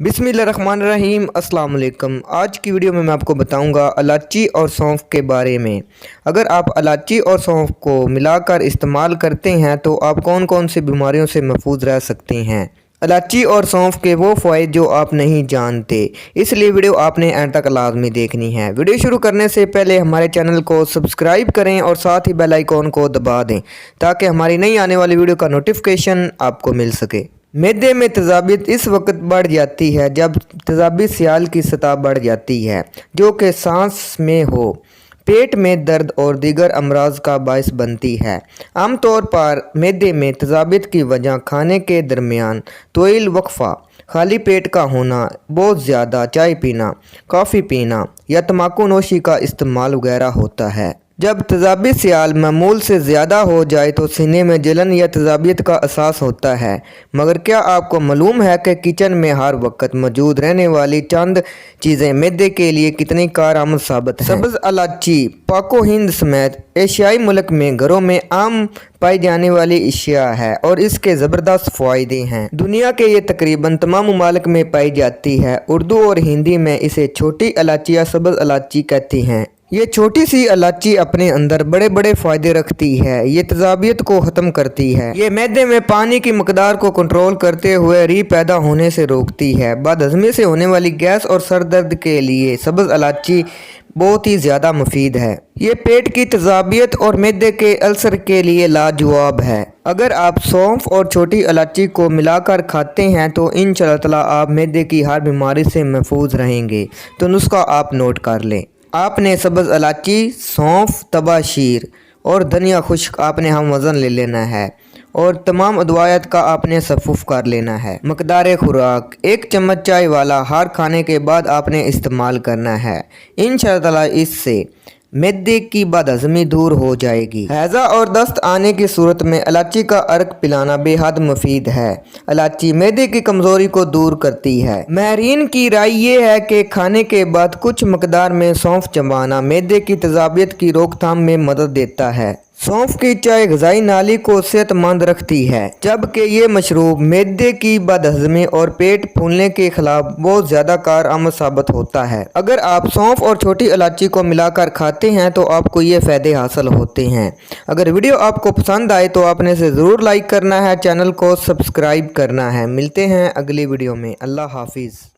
बिस्मिल्लाहिर्रहमानिर्रहीम। अस्सलाम वालेकुम। आज की वीडियो में मैं आपको बताऊंगा इलायची और सौंफ के बारे में। अगर आप इलायची और सौंफ को मिलाकर इस्तेमाल करते हैं तो आप कौन कौन सी बीमारियों से महफूज रह सकते हैं। इलायची और सौंफ के वो फ़ायदे जो आप नहीं जानते, इसलिए वीडियो आपने एंड तक लाजमी देखनी है। वीडियो शुरू करने से पहले हमारे चैनल को सब्सक्राइब करें और साथ ही बेल आइकॉन को दबा दें ताकि हमारी नई आने वाली वीडियो का नोटिफिकेशन आपको मिल सके। मैदे में तेज़ाबियत इस वक्त बढ़ जाती है जब तेज़ाबी सियाल की सतह बढ़ जाती है जो कि सांस में हो, पेट में दर्द और दीगर अमराज का बायस बनती है। आमतौर पर मैदे में तेज़ाबियत की वजह खाने के दरमियान तवील वक्फ़ा, खाली पेट का होना, बहुत ज़्यादा चाय पीना, कॉफ़ी पीना या तम्बाकू नोशी का इस्तेमाल वगैरह होता है। जब तेज़ाबी सियाल मामूल से ज़्यादा हो जाए तो सीने में जलन या तेज़ाबियत का एहसास होता है। मगर क्या आपको मालूम है कि किचन में हर वक्त मौजूद रहने वाली चंद चीज़ें मैदे के लिए कितनी कारआमद साबित हैं। सब्ज़ इलायची पाको हिंद समेत एशियाई मुल्क में घरों में आम पाई जाने वाली अशिया है और इसके ज़बरदस्त फ़ायदे हैं। दुनिया के ये तकरीबन तमाम ममालिक में पाई जाती है। उर्दू और हिंदी में इसे छोटी इलायची या सब्ज़ इलायची कहती हैं। ये छोटी सी इलायची अपने अंदर बड़े बड़े फ़ायदे रखती है। ये तेज़ाबियत को ख़त्म करती है। ये मैदे में पानी की मकदार को कंट्रोल करते हुए री पैदा होने से रोकती है। बदहज़मी से होने वाली गैस और सर दर्द के लिए सब्ज़ इलायची बहुत ही ज़्यादा मुफीद है। ये पेट की तेज़ाबियत और मैदे के अल्सर के लिए लाजवाब है। अगर आप सौंफ और छोटी इलायची को मिलाकर खाते हैं तो इंशाअल्लाह ताला आप मैदे की हर बीमारी से महफूज रहेंगे। तो नुस्खा आप नोट कर लें। आपने सब्ज़ इलायची, सौंफ, तबाशीर और धनिया खुश्क आपने हम वज़न ले लेना है और तमाम अदवायात का आपने सफ़ुफ़ कर लेना है। मकदार खुराक 1 चम्मच चाय वाला हर खाने के बाद आपने इस्तेमाल करना है। इंशाअल्लाह ताला इससे मैदे की बदहज़मी दूर हो जाएगी। हैज़ा और दस्त आने की सूरत में इलायची का अर्क पिलाना बेहद मुफीद है। इलायची मैदे की कमज़ोरी को दूर करती है। माहिरीन की राय ये है कि खाने के बाद कुछ मकदार में सौंफ चबाना मैदे की तेज़ाबियत की रोकथाम में मदद देता है। सौंफ की चाय ग़िज़ाई नाली को सेहतमंद रखती है, जबकि ये मशरूब मैदे की बदहज़मी और पेट फूलने के खिलाफ बहुत ज़्यादा कारआमद साबित होता है। अगर आप सौंफ और छोटी इलायची को मिलाकर खाते हैं तो आपको ये फ़ायदे हासिल होते हैं। अगर वीडियो आपको पसंद आए तो आपने इसे ज़रूर लाइक करना है, चैनल को सब्सक्राइब करना है। मिलते हैं अगली वीडियो में। अल्लाह हाफिज़।